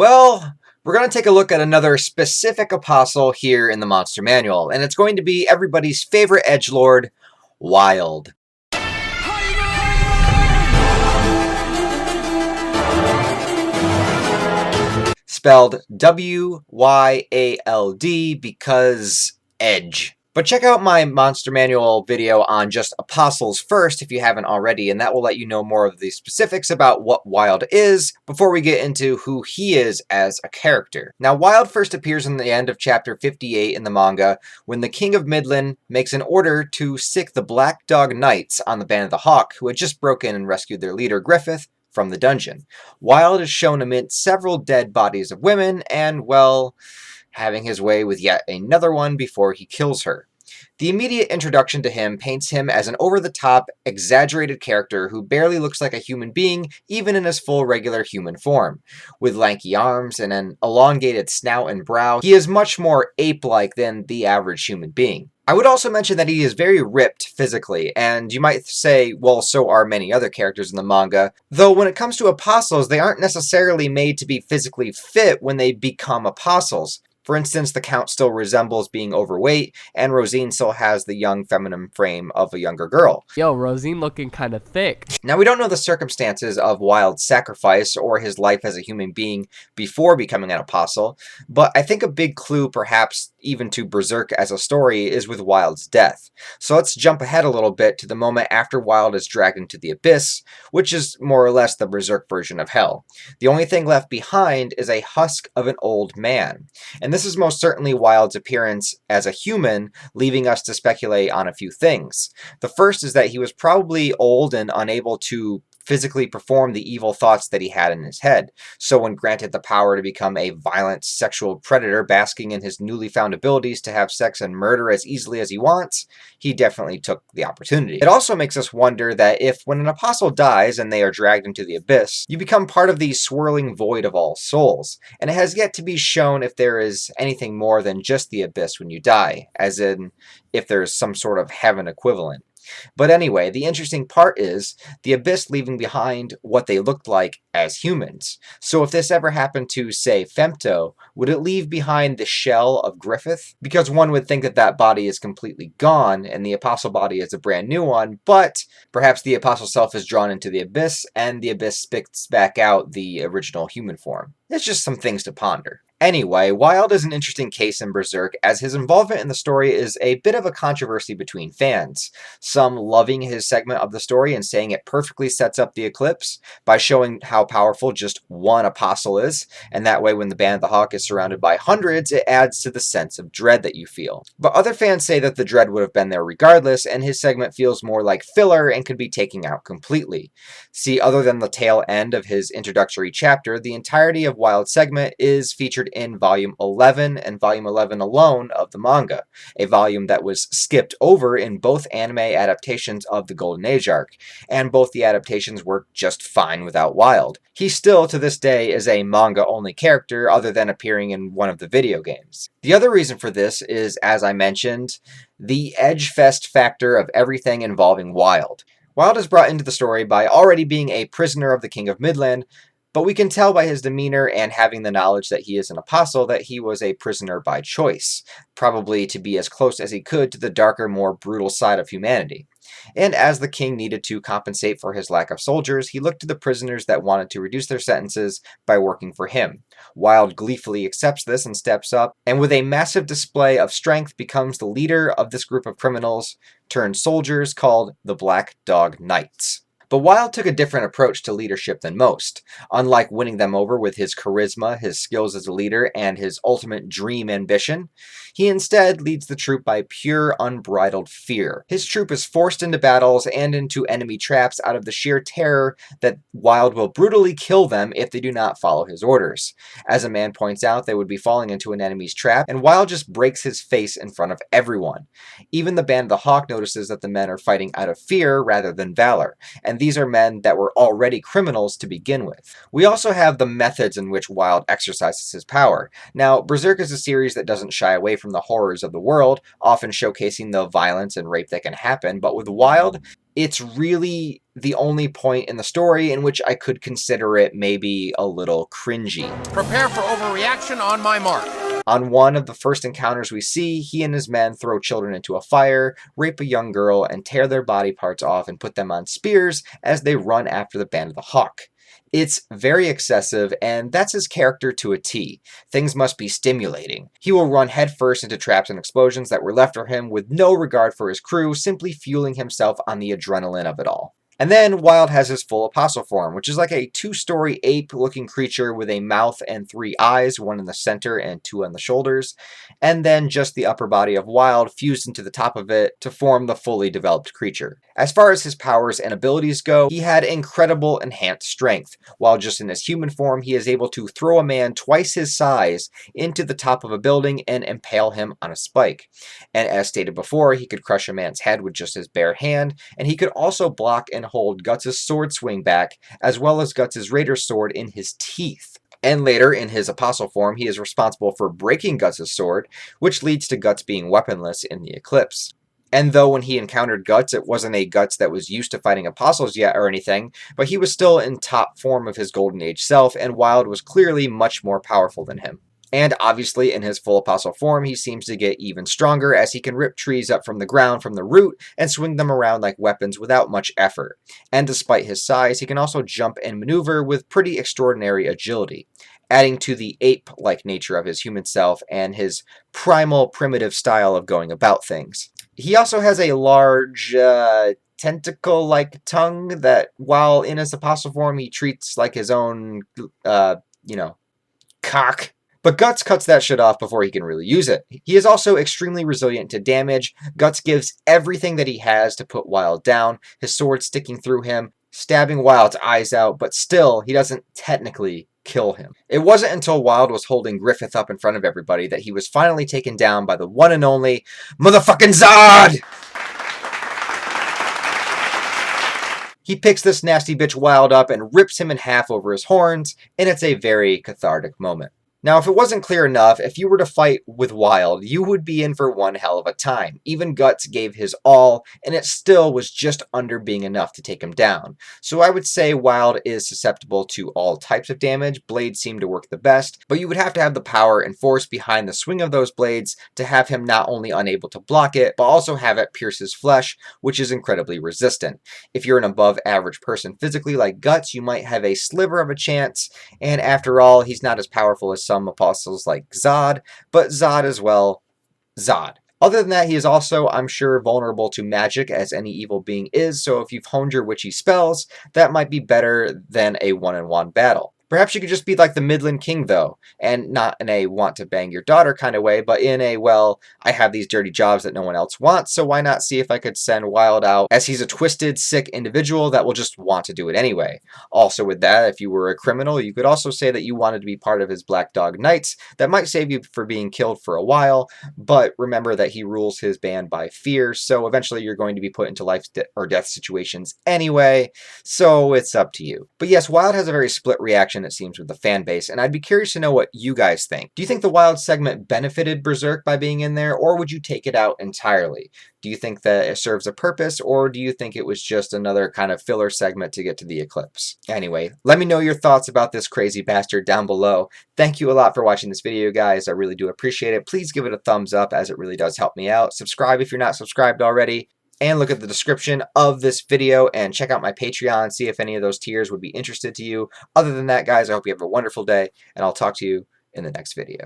Well, we're going to take a look at another specific apostle here in the Monster Manual, and it's going to be everybody's favorite edgelord, Wyald. Spelled W-Y-A-L-D because edge. But check out my Monster Manual video on just apostles first if you haven't already, and that will let you know more of the specifics about what Wyald is before we get into who he is as a character. Now, Wyald first appears in the end of chapter 58 in the manga when the King of Midland makes an order to sick the Black Dog Knights on the Band of the Hawk, who had just broken and rescued their leader Griffith from the dungeon. Wyald is shown amidst several dead bodies of women and, well, having his way with yet another one before he kills her. The immediate introduction to him paints him as an over-the-top, exaggerated character who barely looks like a human being, even in his full regular human form. With lanky arms and an elongated snout and brow, he is much more ape-like than the average human being. I would also mention that he is very ripped physically, and you might say, well, so are many other characters in the manga, though when it comes to apostles, they aren't necessarily made to be physically fit when they become apostles. For instance, the Count still resembles being overweight, and Rosine still has the young feminine frame of a younger girl. Yo, Rosine looking kinda thick. Now, we don't know the circumstances of Wyald's sacrifice or his life as a human being before becoming an apostle, but I think a big clue, perhaps even to Berserk as a story, is with Wyald's death. So let's jump ahead a little bit to the moment after Wyald is dragged into the Abyss, which is more or less the Berserk version of Hell. The only thing left behind is a husk of an old man. And this is most certainly Wyald's appearance as a human, leaving us to speculate on a few things. The first is that he was probably old and unable to physically perform the evil thoughts that he had in his head. So when granted the power to become a violent sexual predator basking in his newly found abilities to have sex and murder as easily as he wants, he definitely took the opportunity. It also makes us wonder that if when an apostle dies and they are dragged into the abyss, you become part of the swirling void of all souls, and it has yet to be shown if there is anything more than just the abyss when you die, as in if there's some sort of heaven equivalent. But anyway, the interesting part is the Abyss leaving behind what they looked like as humans. So if this ever happened to, say, Femto, would it leave behind the shell of Griffith? Because one would think that that body is completely gone, and the Apostle body is a brand new one, but perhaps the Apostle self is drawn into the Abyss, and the Abyss spits back out the original human form. It's just some things to ponder. Anyway, Wyald is an interesting case in Berserk, as his involvement in the story is a bit of a controversy between fans. Some loving his segment of the story and saying it perfectly sets up the eclipse by showing how powerful just one apostle is, and that way when the Band of the Hawk is surrounded by hundreds, it adds to the sense of dread that you feel. But other fans say that the dread would have been there regardless, and his segment feels more like filler and could be taken out completely. See, other than the tail end of his introductory chapter, the entirety of Wyald's segment is featured in Volume 11 and Volume 11 alone of the manga, a volume that was skipped over in both anime adaptations of the Golden Age arc, and both the adaptations work just fine without Wyald. He still, to this day, is a manga-only character other than appearing in one of the video games. The other reason for this is, as I mentioned, the edge-fest factor of everything involving Wyald. Wyald is brought into the story by already being a prisoner of the King of Midland, but we can tell by his demeanor and having the knowledge that he is an apostle that he was a prisoner by choice, probably to be as close as he could to the darker, more brutal side of humanity. And as the king needed to compensate for his lack of soldiers, he looked to the prisoners that wanted to reduce their sentences by working for him. Wyald gleefully accepts this and steps up, and with a massive display of strength becomes the leader of this group of criminals turned soldiers called the Black Dog Knights. But Wyald took a different approach to leadership than most. Unlike winning them over with his charisma, his skills as a leader, and his ultimate dream ambition, he instead leads the troop by pure, unbridled fear. His troop is forced into battles and into enemy traps out of the sheer terror that Wyald will brutally kill them if they do not follow his orders. As a man points out, they would be falling into an enemy's trap, and Wyald just breaks his face in front of everyone. Even the Band of the Hawk notices that the men are fighting out of fear rather than valor, and these are men that were already criminals to begin with. We also have the methods in which Wyald exercises his power. Now, Berserk is a series that doesn't shy away from the horrors of the world, often showcasing the violence and rape that can happen, but with Wyald, it's really the only point in the story in which I could consider it maybe a little cringy. Prepare for overreaction on my mark. On one of the first encounters we see, he and his men throw children into a fire, rape a young girl, and tear their body parts off and put them on spears as they run after the band of the Hawk. It's very excessive, and that's his character to a T. Things must be stimulating. He will run headfirst into traps and explosions that were left for him with no regard for his crew, simply fueling himself on the adrenaline of it all. And then Wyald has his full apostle form, which is like a 2-story ape-looking creature with a mouth and 3 eyes, 1 in the center and 2 on the shoulders, and then just the upper body of Wyald fused into the top of it to form the fully developed creature. As far as his powers and abilities go, he had incredible enhanced strength. While just in his human form, he is able to throw a man twice his size into the top of a building and impale him on a spike. And as stated before, he could crush a man's head with just his bare hand, and he could also block and hold Guts' sword swing back, as well as Guts' raider sword in his teeth. And later, in his apostle form, he is responsible for breaking Guts' sword, which leads to Guts being weaponless in the eclipse. And though when he encountered Guts, it wasn't a Guts that was used to fighting apostles yet or anything, but he was still in top form of his Golden Age self, and Wyald was clearly much more powerful than him. And obviously, in his full apostle form, he seems to get even stronger as he can rip trees up from the ground from the root and swing them around like weapons without much effort. And despite his size, he can also jump and maneuver with pretty extraordinary agility, adding to the ape-like nature of his human self and his primal, primitive style of going about things. He also has a large, tentacle-like tongue that, while in his apostle form, he treats like his own, cock. But Guts cuts that shit off before he can really use it. He is also extremely resilient to damage. Guts gives everything that he has to put Wyald down, his sword sticking through him, stabbing Wyald's eyes out, but still, he doesn't technically kill him. It wasn't until Wyald was holding Griffith up in front of everybody that he was finally taken down by the one and only motherfucking Zodd! He picks this nasty bitch Wyald up and rips him in half over his horns, and it's a very cathartic moment. Now, if it wasn't clear enough, if you were to fight with Wyald, you would be in for one hell of a time. Even Guts gave his all, and it still was just under being enough to take him down. So I would say Wyald is susceptible to all types of damage. Blades seem to work the best, but you would have to have the power and force behind the swing of those blades to have him not only unable to block it, but also have it pierce his flesh, which is incredibly resistant. If you're an above average person physically like Guts, you might have a sliver of a chance, and after all, he's not as powerful as some apostles like Zodd, but Zodd as well, Zodd. Other than that, he is also, I'm sure, vulnerable to magic as any evil being is, so if you've honed your witchy spells, that might be better than a one-on-one battle. Perhaps you could just be like the Midland King, though, and not in a want-to-bang-your-daughter kind of way, but in a, well, I have these dirty jobs that no one else wants, so why not see if I could send Wyald out, as he's a twisted, sick individual that will just want to do it anyway. Also with that, if you were a criminal, you could also say that you wanted to be part of his Black Dog Knights. That might save you for being killed for a while, but remember that he rules his band by fear, so eventually you're going to be put into life or death situations anyway, so it's up to you. But yes, Wyald has a very split reaction, it seems, with the fan base, and I'd be curious to know what you guys think. Do you think the Wyald segment benefited Berserk by being in there, or would you take it out entirely? Do you think that it serves a purpose, or do you think it was just another kind of filler segment to get to the eclipse? Anyway, let me know your thoughts about this crazy bastard down below. Thank you a lot for watching this video, guys. I really do appreciate it. Please give it a thumbs up, as it really does help me out. Subscribe if you're not subscribed already. And look at the description of this video and check out my Patreon, see if any of those tiers would be interested to you. Other than that, guys, I hope you have a wonderful day, and I'll talk to you in the next video.